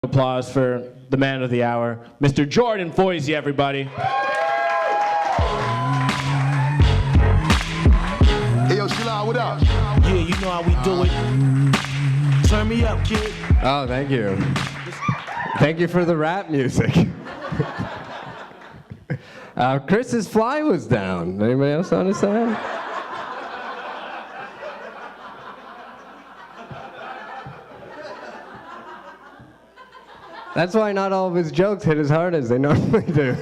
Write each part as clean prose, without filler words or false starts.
Applause for the man of the hour, Mr. Jordan Foisy, everybody. Hey, yo, Shalon, what up? Yeah, you know how we do it. Turn me up, kid. Oh, thank you. Thank you for the rap music. Chris's fly was down. Anybody else notice that? That's why not all of his jokes hit as hard as they normally do.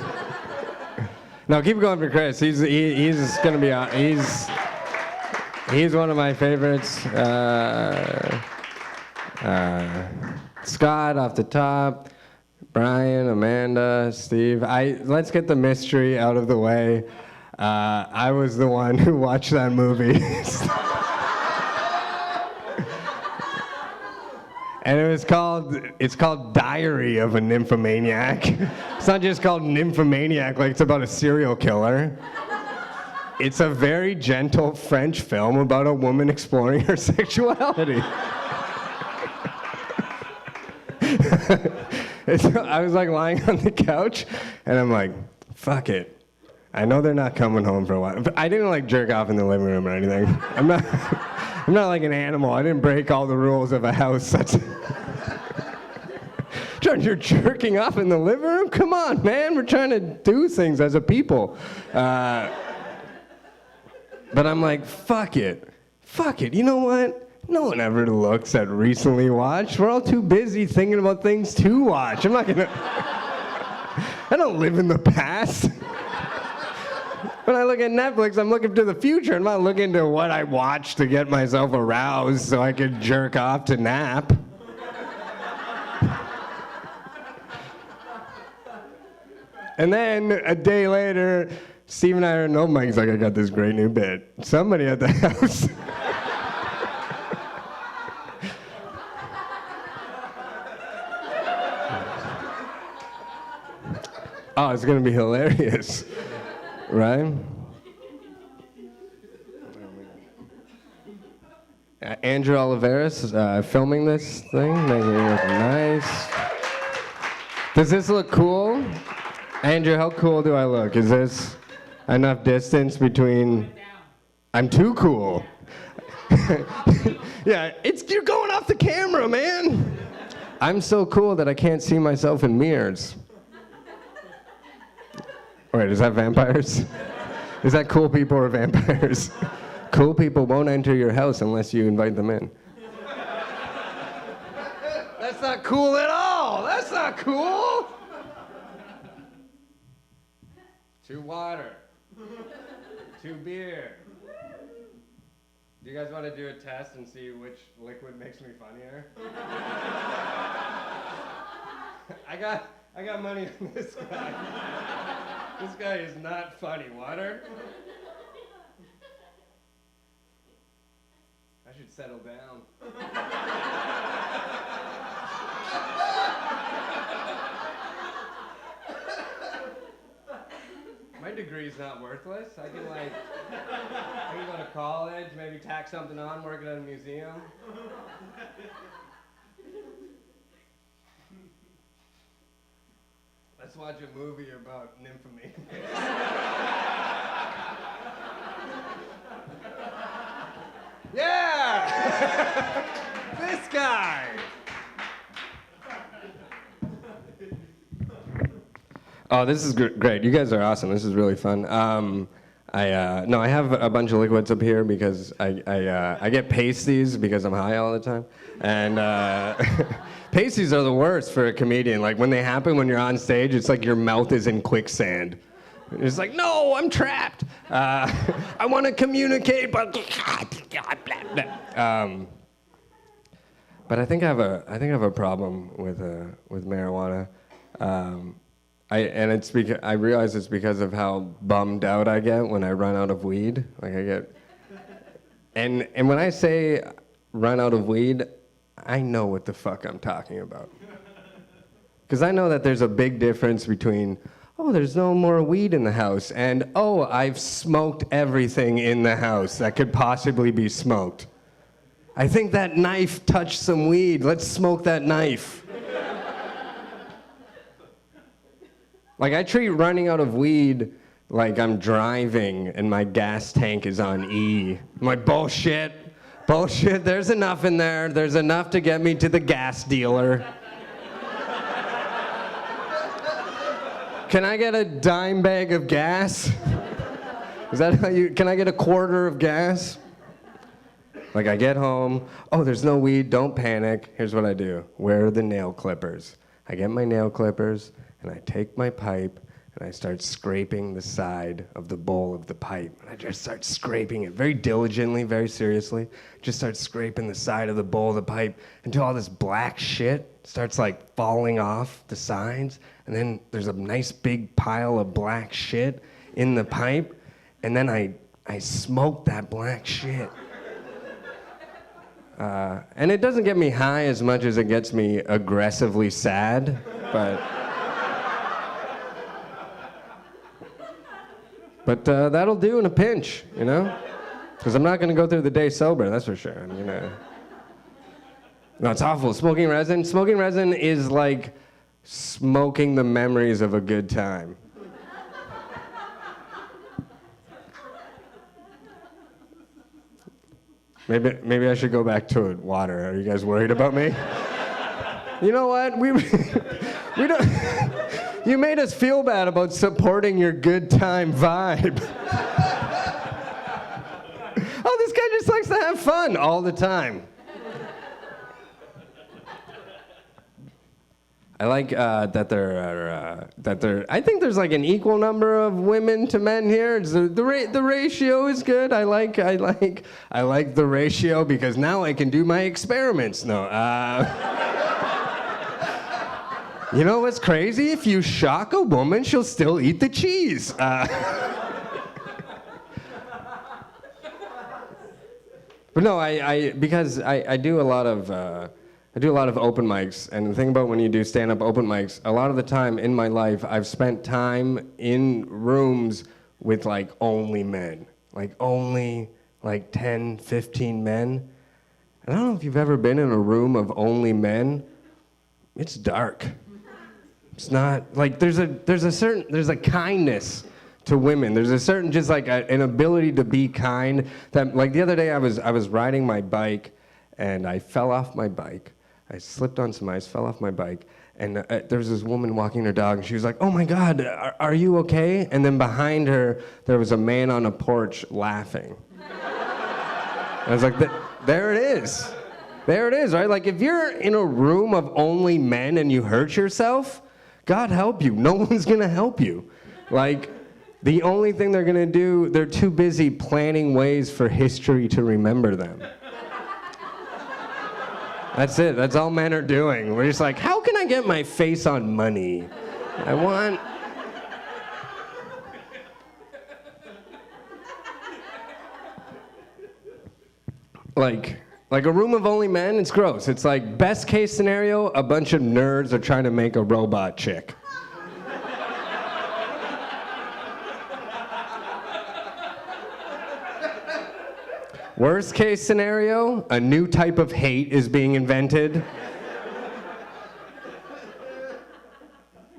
No, keep going for Chris. He's gonna be he's one of my favorites. Scott off the top, Brian, Amanda, Steve. Let's get the mystery out of the way. I was the one who watched that movie. And it's called Diary of a Nymphomaniac. It's not just called Nymphomaniac like it's about a serial killer. It's a very gentle French film about a woman exploring her sexuality. I was like lying on the couch and I'm like, fuck it. I know they're not coming home for a while. But I didn't like jerk off in the living room or anything. I'm not like an animal. I didn't break all the rules of a house. John, you're jerking off in the living room? Come on, man. We're trying to do things as a people. But I'm like, fuck it. Fuck it. You know what? No one ever looks at recently watched. We're all too busy thinking about things to watch. I'm not gonna... I don't live in the past. When I look at Netflix, I'm looking to the future. I'm not looking to what I watch to get myself aroused so I can jerk off to nap. And then a day later, Steve and I are in open mic. He's like, I got this great new bit. Somebody at the house. Oh, it's gonna be hilarious. Right? Andrew Olivares filming this thing, making it look nice. Does this look cool? Andrew, how cool do I look? Is this enough distance between... I'm too cool. Yeah, you're going off the camera, man. I'm so cool that I can't see myself in mirrors. Wait, is that vampires? Is that cool people or vampires? Cool people won't enter your house unless you invite them in. That's not cool at all. That's not cool. 2 water. 2 beer. Do you guys want to do a test and see which liquid makes me funnier? I got money on this guy. This guy is not funny. Water? I should settle down. My degree's not worthless. I can go to college, maybe tack something on, work at a museum. Let's watch a movie about nymphomania. Yeah! This guy! Oh, this is great. You guys are awesome. This is really fun. I have a bunch of liquids up here because I get pasties because I'm high all the time. And pasties are the worst for a comedian. Like when they happen when you're on stage, it's like your mouth is in quicksand. It's like, no, I'm trapped. I want to communicate, but but I think I have a problem with marijuana. I realize it's because of how bummed out I get when I run out of weed. And when I say run out of weed, I know what the fuck I'm talking about. Because I know that there's a big difference between, oh, there's no more weed in the house, and, oh, I've smoked everything in the house that could possibly be smoked. I think that knife touched some weed. Let's smoke that knife. Like, I treat running out of weed like I'm driving and my gas tank is on E. I'm like, bullshit, there's enough in there. There's enough to get me to the gas dealer. Can I get a dime bag of gas? Is that how can I get a quarter of gas? Like, I get home, oh, there's no weed, don't panic. Here's what I do. Where are the nail clippers? I get my nail clippers, and I take my pipe, and I start scraping the side of the bowl of the pipe. And I just start scraping it very diligently, very seriously. Just start scraping the side of the bowl of the pipe until all this black shit starts like falling off the sides. And then there's a nice big pile of black shit in the pipe. And then I smoke that black shit. And it doesn't get me high as much as it gets me aggressively sad, but that'll do in a pinch, you know? Because I'm not going to go through the day sober, that's for sure. No, it's awful. Smoking resin is like smoking the memories of a good time. Maybe I should go back to water. Are you guys worried about me? You know what? We don't. You made us feel bad about supporting your good time vibe. Oh, this guy just likes to have fun all the time. I like that there. I think there's like an equal number of women to men here. The ratio is good. I like the ratio because now I can do my experiments. No. You know what's crazy? If you shock a woman, she'll still eat the cheese. But no, because I do a lot of open mics, and the thing about when you do stand-up open mics, a lot of the time in my life, I've spent time in rooms with like only men, like only like 10, 15 men. And I don't know if you've ever been in a room of only men. It's dark. It's not like there's a kindness to women. There's a certain just like an ability to be kind that like the other day I was riding my bike and I fell off my bike. I slipped on some ice, fell off my bike, and there was this woman walking her dog, and she was like, "Oh my God, are you okay?" And then behind her, there was a man on a porch laughing. I was like, there it is. There it is, right? Like, if you're in a room of only men and you hurt yourself, God help you. No one's going to help you. Like, the only thing they're going to do, they're too busy planning ways for history to remember them. That's it. That's all men are doing. We're just like, how can I get my face on money? I want... Like a room of only men, it's gross. It's like, best case scenario, a bunch of nerds are trying to make a robot chick. Worst case scenario, a new type of hate is being invented.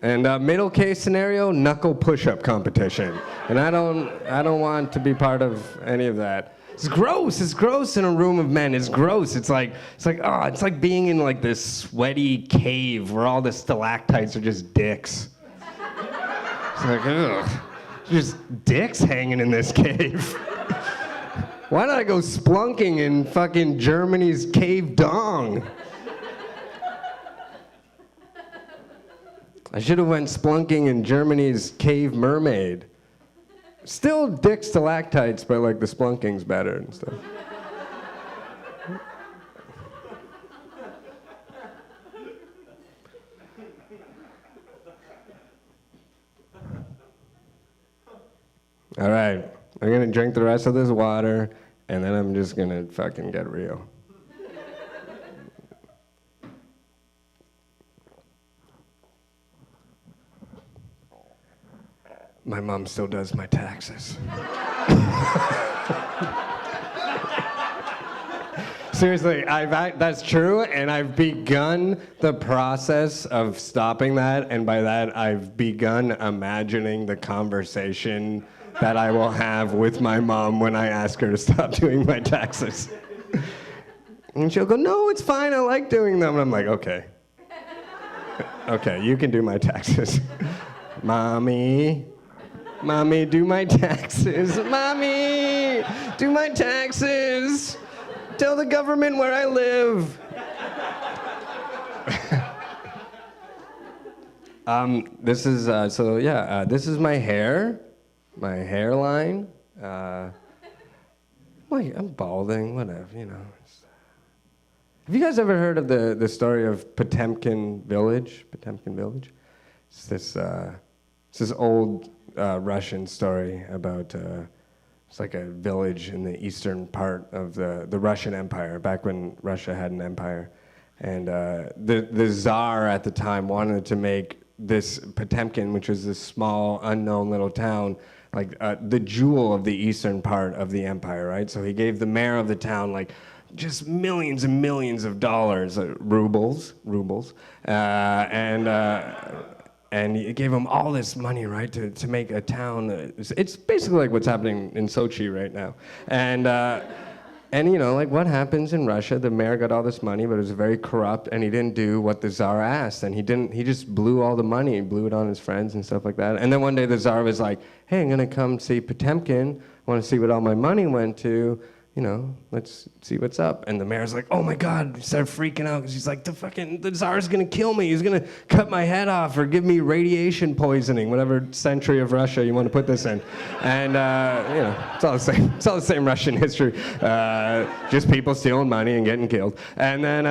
And middle case scenario, knuckle push-up competition. And I don't want to be part of any of that. It's gross. It's gross in a room of men. It's gross. It's like being in like this sweaty cave where all the stalactites are just dicks. It's like, ugh, just dicks hanging in this cave. Why did I go splunking in fucking Germany's cave dong? I should have went splunking in Germany's cave mermaid. Still dick stalactites, but like the splunking's better and stuff. All right, I'm gonna drink the rest of this water, and then I'm just gonna fucking get real. My mom still does my taxes. Seriously, that's true, and I've begun the process of stopping that, and by that, I've begun imagining the conversation that I will have with my mom when I ask her to stop doing my taxes. And she'll go, no, it's fine, I like doing them. And I'm like, okay. Okay, you can do my taxes. Mommy, do my taxes. Mommy, do my taxes. Tell the government where I live. This is this is my hair, my hairline. I'm balding, whatever, you know. Have you guys ever heard of the story of Potemkin Village? Potemkin Village? It's this old Russian story about. It's like a village in the eastern part of the Russian Empire, back when Russia had an empire. And the Tsar at the time wanted to make this Potemkin, which was this small, unknown little town, like the jewel of the eastern part of the empire, right? So he gave the mayor of the town, like, just millions and millions of dollars, rubles, and he gave him all this money, right, to make a town. It's basically like what's happening in Sochi right now. And you know, like what happens in Russia, the mayor got all this money, but it was very corrupt, and he didn't do what the Tsar asked, and he just blew all the money, he blew it on his friends and stuff like that. And then one day the Tsar was like, hey, I'm gonna come see Potemkin, I wanna see what all my money went to, you know, let's see what's up. And the mayor's like, oh my God, he started freaking out because he's like, the Tsar's gonna kill me. He's gonna cut my head off or give me radiation poisoning, whatever century of Russia you want to put this in. And, you know, it's all the same. It's all the same Russian history. Just people stealing money and getting killed. And then,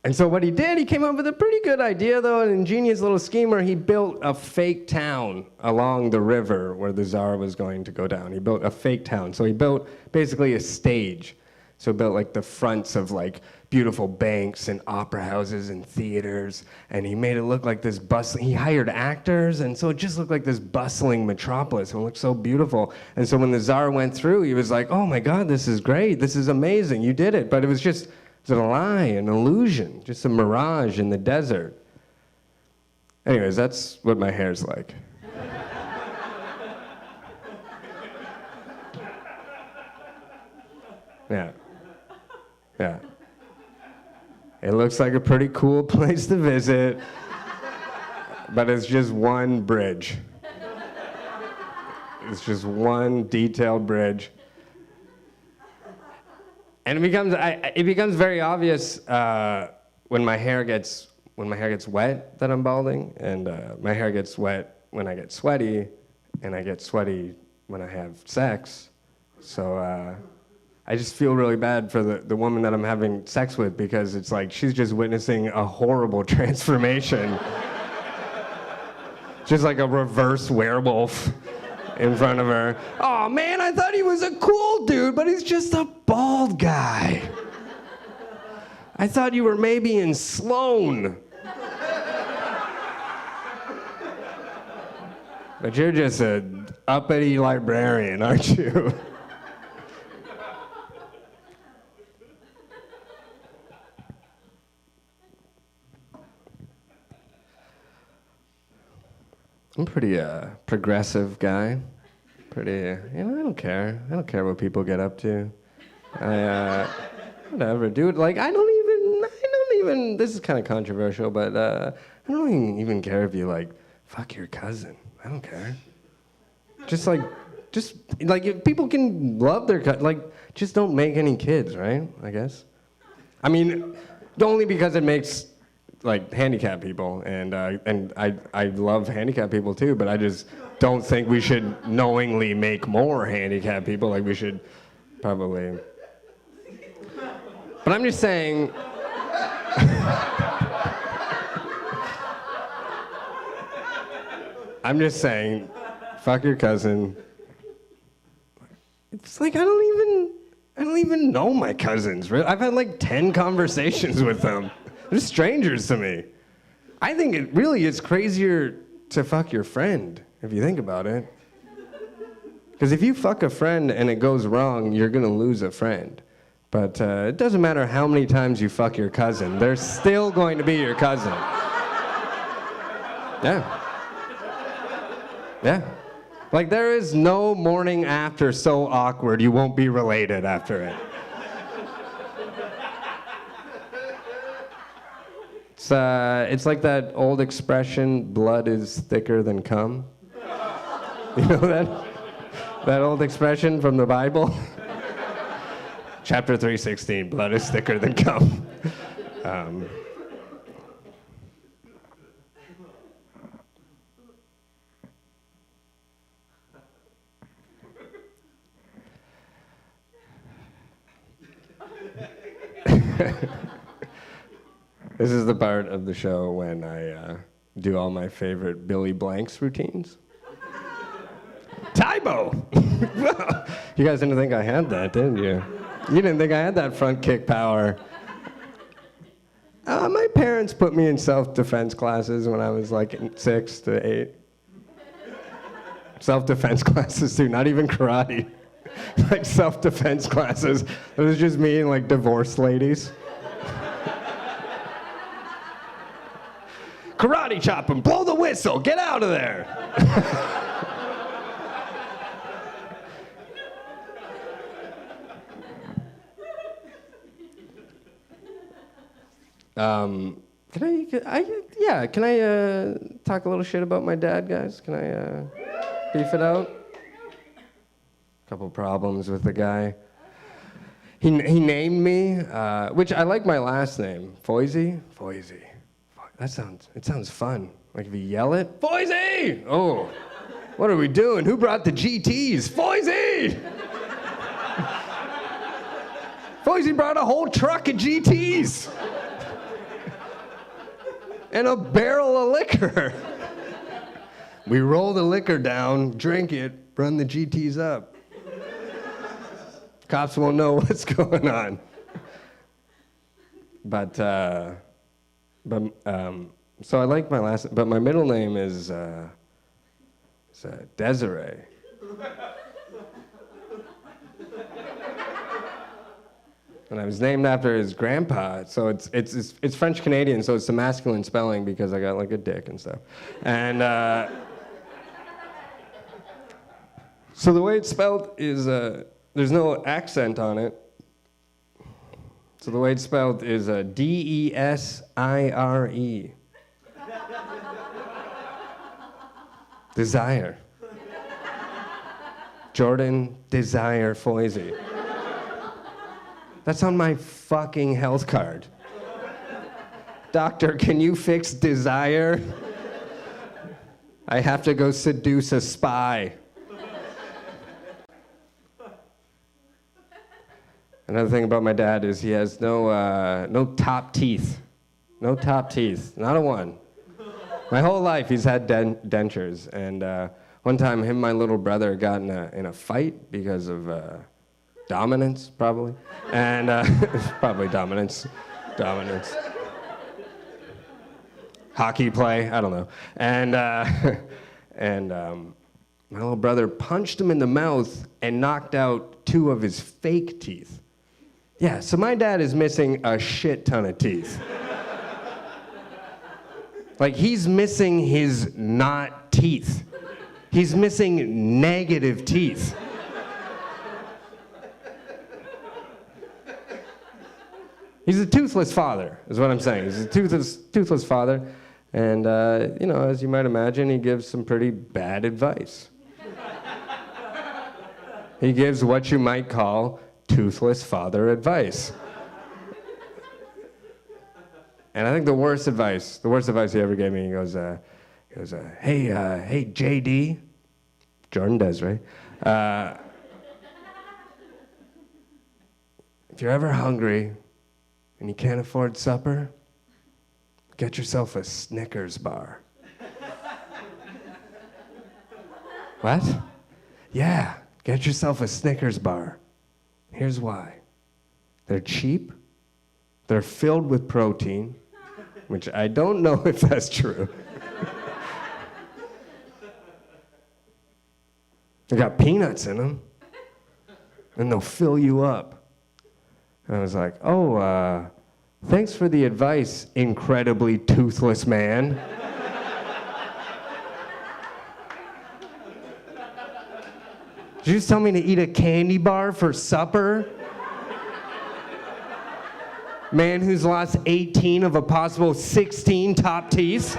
and so what he did, he came up with a pretty good idea, though, an ingenious little scheme where he built a fake town along the river where the Tsar was going to go down. He built a fake town. So he built basically a stage. So he built like the fronts of like beautiful banks and opera houses and theaters, and he made it look like this bustling, he hired actors, and so it just looked like this bustling metropolis, and it looked so beautiful. And so when the Tsar went through, he was like, oh my God, this is great, this is amazing, you did it. But it was just, it's a lie, an illusion, just a mirage in the desert. Anyways, that's what my hair's like. Yeah. Yeah. It looks like a pretty cool place to visit, but it's just one bridge. It's just one detailed bridge. And it becomes very obvious when my hair gets wet that I'm balding, and my hair gets wet when I get sweaty, and I get sweaty when I have sex. So I just feel really bad for the woman that I'm having sex with, because it's like she's just witnessing a horrible transformation. Just like a reverse werewolf in front of her. Oh man, I thought he was a cool dude, but he's just a bald guy. I thought you were maybe in Sloan. But you're just an uppity librarian, aren't you? I'm a pretty progressive guy. Pretty, I don't care. I don't care what people get up to. Whatever, dude. Like, I don't even, this is kind of controversial, but I don't even care if you, like, fuck your cousin. I don't care. Just like, if people can love their cousin, like, just don't make any kids, right? I guess. I mean, only because it makes, like, handicapped people, and I love handicapped people too, but I just don't think we should knowingly make more handicapped people. Like, we should probably. But I'm just saying. I'm just saying, fuck your cousin. It's like I don't even know my cousins. Really, I've had like 10 conversations with them. They're strangers to me. I think it really is crazier to fuck your friend, if you think about it. Because if you fuck a friend and it goes wrong, you're going to lose a friend. But it doesn't matter how many times you fuck your cousin. They're still going to be your cousin. Yeah. Yeah. Like, there is no morning after so awkward you won't be related after it. It's like that old expression, blood is thicker than cum. You know that? That old expression from the Bible? Chapter 3:16, blood is thicker than cum. This is the part of the show when I do all my favorite Billy Blanks routines. Tybo! You guys didn't think I had that, didn't you? You didn't think I had that front kick power. My parents put me in self-defense classes when I was like 6 to 8. Self-defense classes too, not even karate. Like self-defense classes. It was just me and like divorced ladies. Karate chop him, blow the whistle, get out of there. Can I talk a little shit about my dad, guys? Can I beef it out? Couple problems with the guy. He named me, which I like my last name, Foisy. Foisy. It sounds fun. Like if you yell it, Foisy! Oh, what are we doing? Who brought the GTs? Foisy! Foisy brought a whole truck of GTs. And a barrel of liquor. We roll the liquor down, drink it, run the GTs up. Cops won't know what's going on. So I like my last, but my middle name is Desiree. And I was named after his grandpa, so it's French Canadian, so it's the masculine spelling because I got like a dick and stuff. And so the way it's spelled is there's no accent on it. So the way it's spelled is D-E-S-I-R-E. Desire. Jordan Desire Foisy. That's on my fucking health card. Doctor, can you fix desire? I have to go seduce a spy. Another thing about my dad is he has no top teeth. No top teeth, not a one. My whole life he's had dentures, and one time him and my little brother got in a fight because of dominance, probably. And probably dominance. Hockey play, I don't know. And my little brother punched him in the mouth and knocked out 2 of his fake teeth. Yeah, so my dad is missing a shit ton of teeth. Like, he's missing his not teeth. He's missing negative teeth. He's a toothless father, is what I'm saying. He's a toothless father. And, as you might imagine, he gives some pretty bad advice. He gives what you might call toothless father advice. And I think the worst advice he ever gave me, he goes, hey, JD, Jordan Desiree, if you're ever hungry and you can't afford supper, get yourself a Snickers bar. What? Yeah, get yourself a Snickers bar. Here's why. They're cheap, they're filled with protein, which I don't know if that's true. They got peanuts in them, and they'll fill you up. And I was like, oh, thanks for the advice, incredibly toothless man. Did you just tell me to eat a candy bar for supper? Man who's lost 18 of a possible 16 top teeth?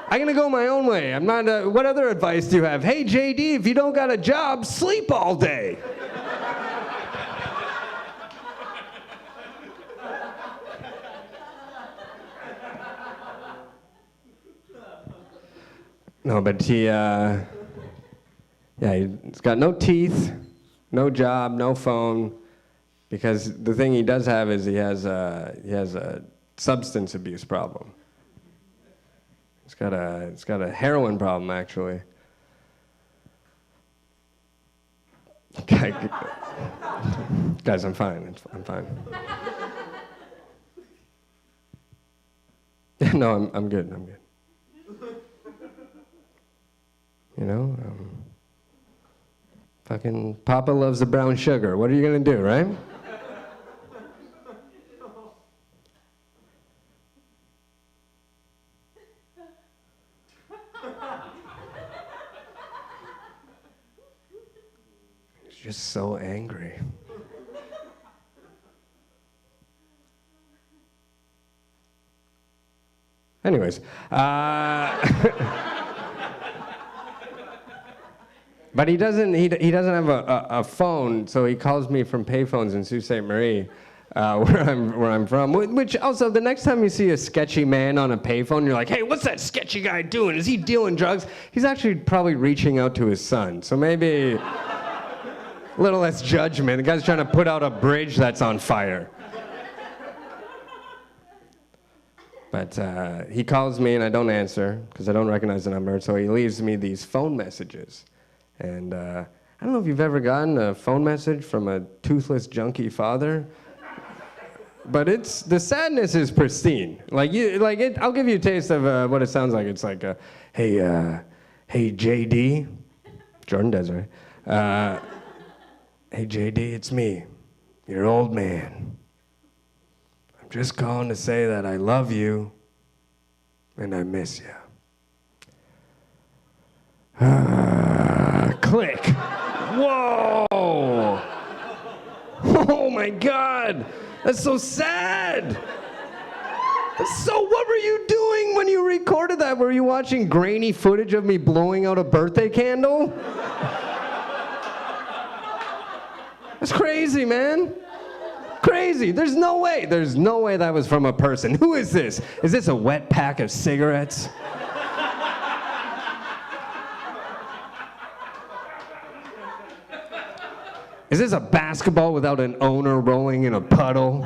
I'm gonna go my own way. I'm not, what other advice do you have? Hey, JD, if you don't got a job, sleep all day. No, but he's got no teeth, no job, no phone, because the thing he does have is he has a substance abuse problem. He's got a heroin problem, actually. Guys, I'm fine. I'm fine. No, I'm good. I'm good. You know, fucking Papa loves the brown sugar. What are you gonna do, right? He's just so angry. Anyways, but he doesn't have a phone, so he calls me from payphones in Sault Ste. Marie, where I'm from. Which also, the next time you see a sketchy man on a payphone, you're like, hey, what's that sketchy guy doing? Is he dealing drugs? He's actually probably reaching out to his son. So maybe a little less judgment. The guy's trying to put out a bridge that's on fire. But he calls me and I don't answer because I don't recognize the number. So he leaves me these phone messages. And I don't know if you've ever gotten a phone message from a toothless junkie father, but the sadness is pristine. I'll give you a taste of what it sounds like. It's like, hey JD, Jordan Desiree. Hey JD, it's me, your old man. I'm just calling to say that I love you and I miss you. Click. Whoa. Oh my God. That's so sad. So what were you doing when you recorded that? Were you watching grainy footage of me blowing out a birthday candle? That's crazy, man. Crazy. There's no way that was from a person. Who is this? Is this a wet pack of cigarettes? Is this a basketball without an owner rolling in a puddle?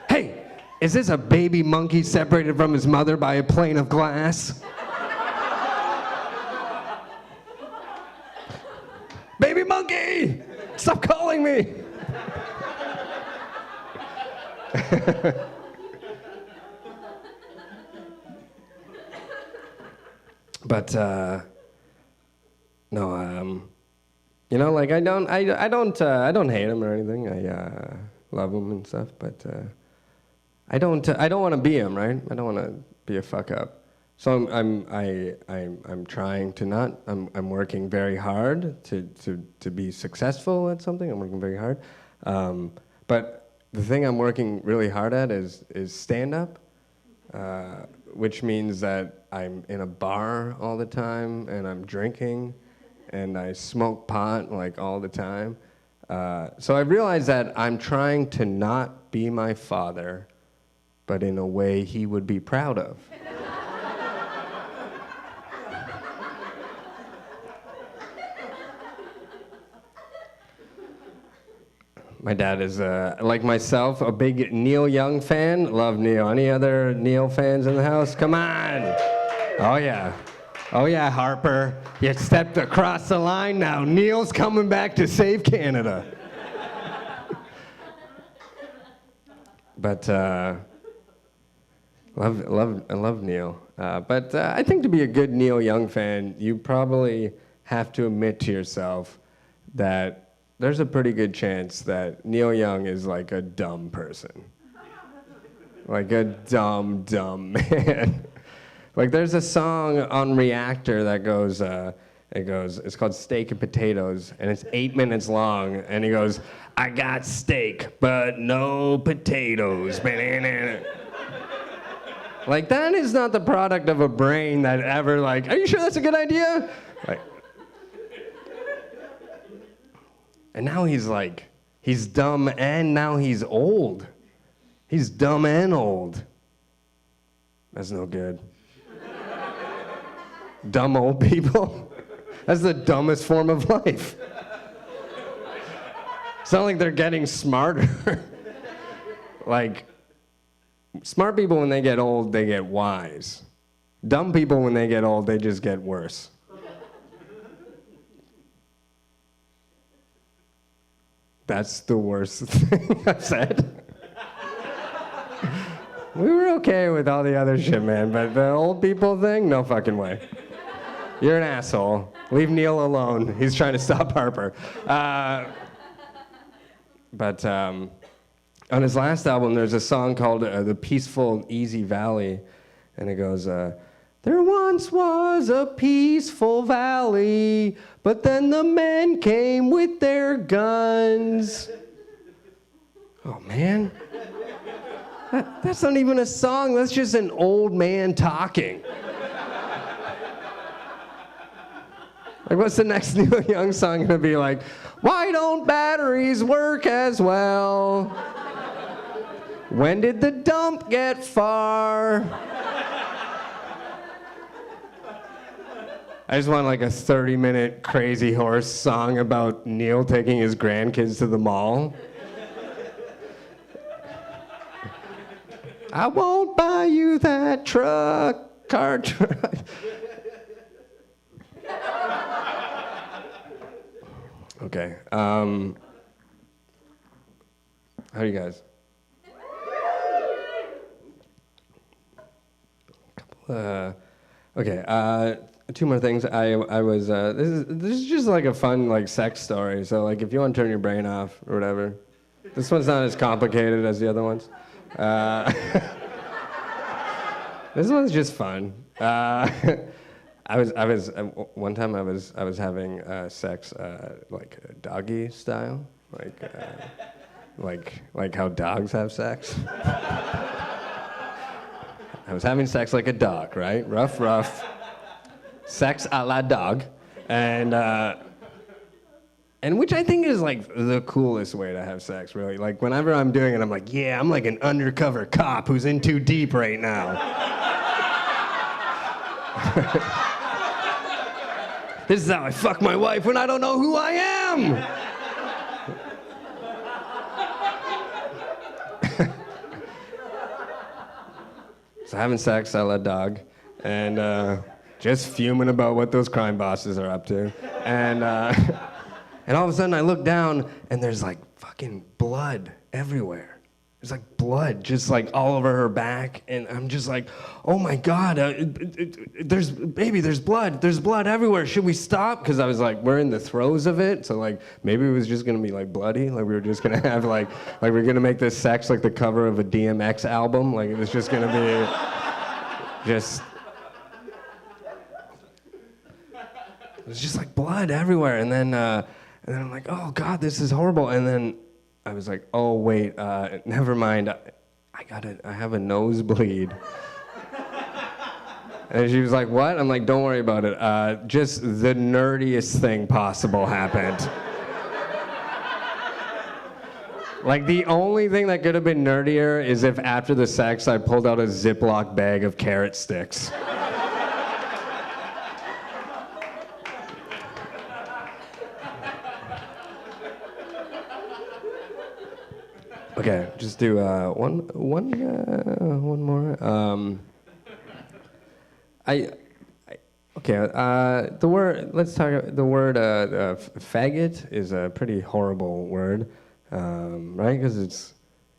Hey, is this a baby monkey separated from his mother by a pane of glass? Baby monkey! Stop calling me! But, no, you know, like I don't hate him or anything. I love him and stuff, but I don't want to be him, right? I don't want to be a fuck up. So I'm trying to not. I'm working very hard to be successful at something. I'm working very hard, but the thing I'm working really hard at is stand up, which means that I'm in a bar all the time and I'm drinking. And I smoke pot like all the time. So I realized that I'm trying to not be my father, but in a way he would be proud of. My dad is, like myself, a big Neil Young fan. Love Neil. Any other Neil fans in the house? Come on. Oh, yeah. Oh yeah, Harper, you stepped across the line now. Neil's coming back to save Canada. But I love Neil. But I think to be a good Neil Young fan, you probably have to admit to yourself that there's a pretty good chance that Neil Young is like a dumb person. Like a dumb man. Like there's a song on Reactor that goes, it's called Steak and Potatoes, and it's 8 minutes long, and he goes, I got steak, but no potatoes. Like, that is not the product of a brain that ever, like, are you sure that's a good idea? Like, and now he's like, he's dumb and now he's old. He's dumb and old. That's no good. Dumb old people? That's the dumbest form of life. It's not like they're getting smarter. Like, smart people, when they get old, they get wise. Dumb people, when they get old, they just get worse. That's the worst thing I've said. We were okay with all the other shit, man, but the old people thing, no fucking way. You're an asshole. Leave Neil alone. He's trying to stop Harper. But on his last album, there's a song called The Peaceful Easy Valley, and it goes, there once was a peaceful valley, but then the men came with their guns. Oh, man. That's not even a song. That's just an old man talking. Like, what's the next Neil Young song gonna be like? Why don't batteries work as well? When did the dump get far? I just want like a 30-minute Crazy Horse song about Neil taking his grandkids to the mall. I won't buy you that car truck. Okay. How are you guys? Okay. Two more things. I was. This is just like a fun like sex story. So like if you want to turn your brain off or whatever, this one's not as complicated as the other ones. This one's just fun. One time I was having sex like doggy style, like how dogs have sex. I was having sex like a dog, right? Rough, sex a la dog, and which I think is like the coolest way to have sex, really. Like whenever I'm doing it, I'm like, yeah, I'm like an undercover cop who's in too deep right now. This is how I fuck my wife when I don't know who I am. So having sex, I let dog, and just fuming about what those crime bosses are up to, and all of a sudden I look down and there's like fucking blood everywhere. There's like blood just like all over her back, and I'm just like, oh my God, there's blood everywhere. Should we stop? Because I was like, we're in the throes of it, so like maybe it was just gonna be like bloody, like we were just gonna have like we're gonna make this sex like the cover of a DMX album, like it was just gonna be just. It was just like blood everywhere, and then I'm like, oh God, this is horrible, and then. I was like, oh wait, never mind. I have a nosebleed. And she was like, what? I'm like, don't worry about it. Just the nerdiest thing possible happened. Like the only thing that could have been nerdier is if after the sex I pulled out a Ziploc bag of carrot sticks. Okay, just do one more. The word. Let's talk. The word faggot is a pretty horrible word, right? Because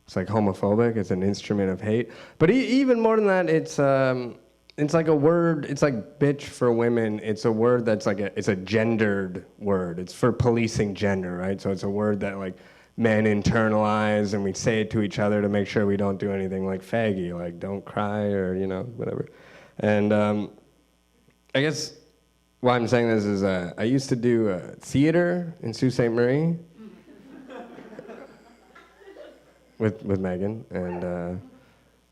It's like homophobic. It's an instrument of hate. But even more than that, it's like a word. It's like bitch for women. It's a word that's like it's a gendered word. It's for policing gender, right? So it's a word that like men internalize, and we say it to each other to make sure we don't do anything like faggy, like don't cry or whatever. And I guess why I'm saying this is I used to do theater in Sault Ste. Marie with Megan, and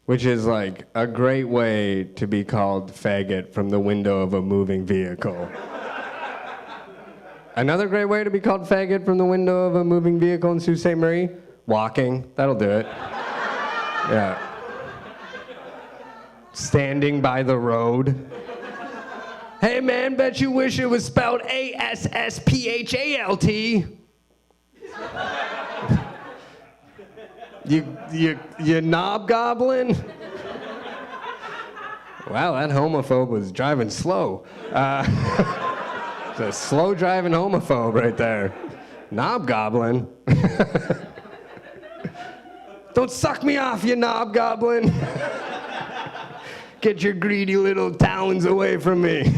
which is like a great way to be called faggot from the window of a moving vehicle. Another great way to be called faggot from the window of a moving vehicle in Sault Ste. Marie, walking. That'll do it. Yeah. Standing by the road. Hey man, bet you wish it was spelled ASSPHALT. You knob goblin? Wow, that homophobe was driving slow. It's a slow driving homophobe right there. Knob goblin. Don't suck me off, you knob goblin. Get your greedy little talons away from me.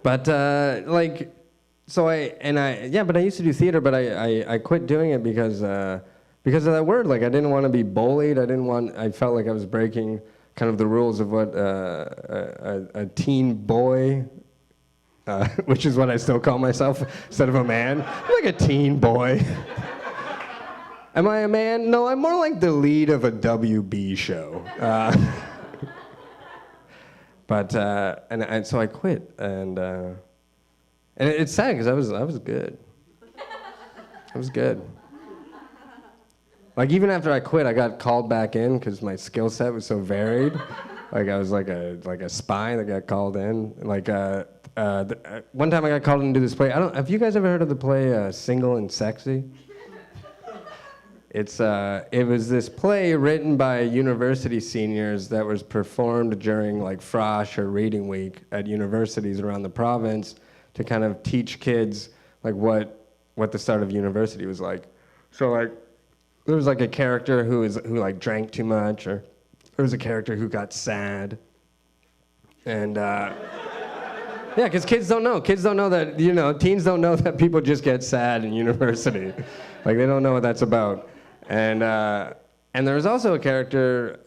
But but I used to do theater, but I quit doing it because of that word. Like I didn't want to be bullied. I felt like I was breaking kind of the rules of what a teen boy, which is what I still call myself instead of a man. I'm like a teen boy. Am I a man? No, I'm more like the lead of a WB show. So I quit, and it's sad because I was good. I was good. Like even after I quit, I got called back in because my skill set was so varied. Like I was like a spy that got called in. Like one time I got called in to do this play. Have you guys ever heard of the play Single and Sexy? It was this play written by university seniors that was performed during like Frosh or Reading Week at universities around the province to kind of teach kids like what the start of university was like. So like there was like a character who like drank too much, or there was a character who got sad, and yeah, because kids don't know that teens don't know that people just get sad in university, like they don't know what that's about. And there was also a character,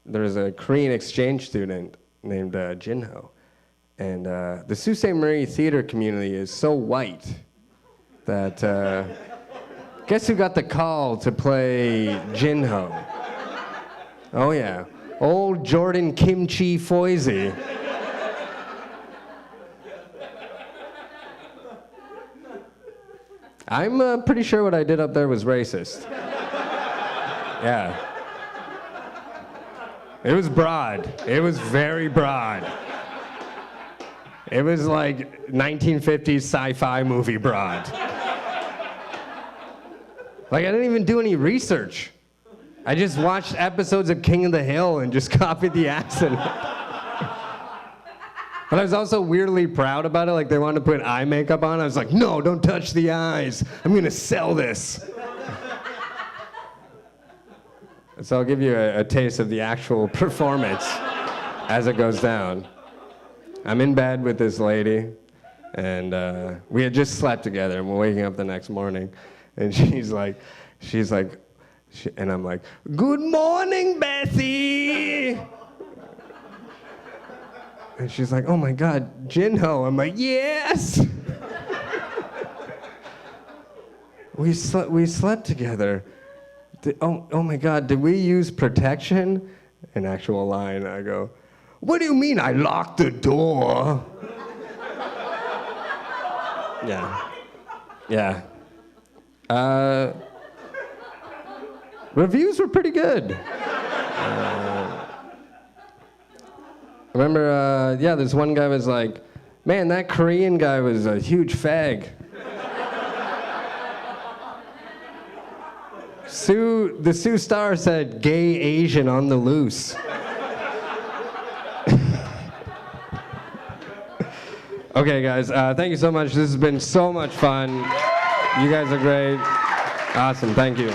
there was a Korean exchange student named Jinho. And the Sault Ste. Marie theater community is so white that, guess who got the call to play Jinho? Oh yeah, old Jordan Kimchi Foisy. I'm pretty sure what I did up there was racist. Yeah. It was broad. It was very broad. It was like 1950s sci-fi movie broad. Like I didn't even do any research. I just watched episodes of King of the Hill and just copied the accent. But I was also weirdly proud about it. Like they wanted to put eye makeup on. I was like, no, don't touch the eyes. I'm gonna sell this. So I'll give you a taste of the actual performance as it goes down. I'm in bed with this lady, and we had just slept together, and we're waking up the next morning, and and I'm like, good morning, Bessie. And she's like, oh my God, Jinho. I'm like, yes. We slept together. Oh my God, did we use protection? An actual line. I go, what do you mean I locked the door? Yeah. Reviews were pretty good. Remember, this one guy was like, man, that Korean guy was a huge fag. The Sioux Star said, gay Asian on the loose. Okay, guys, thank you so much. This has been so much fun. You guys are great. Awesome. Thank you.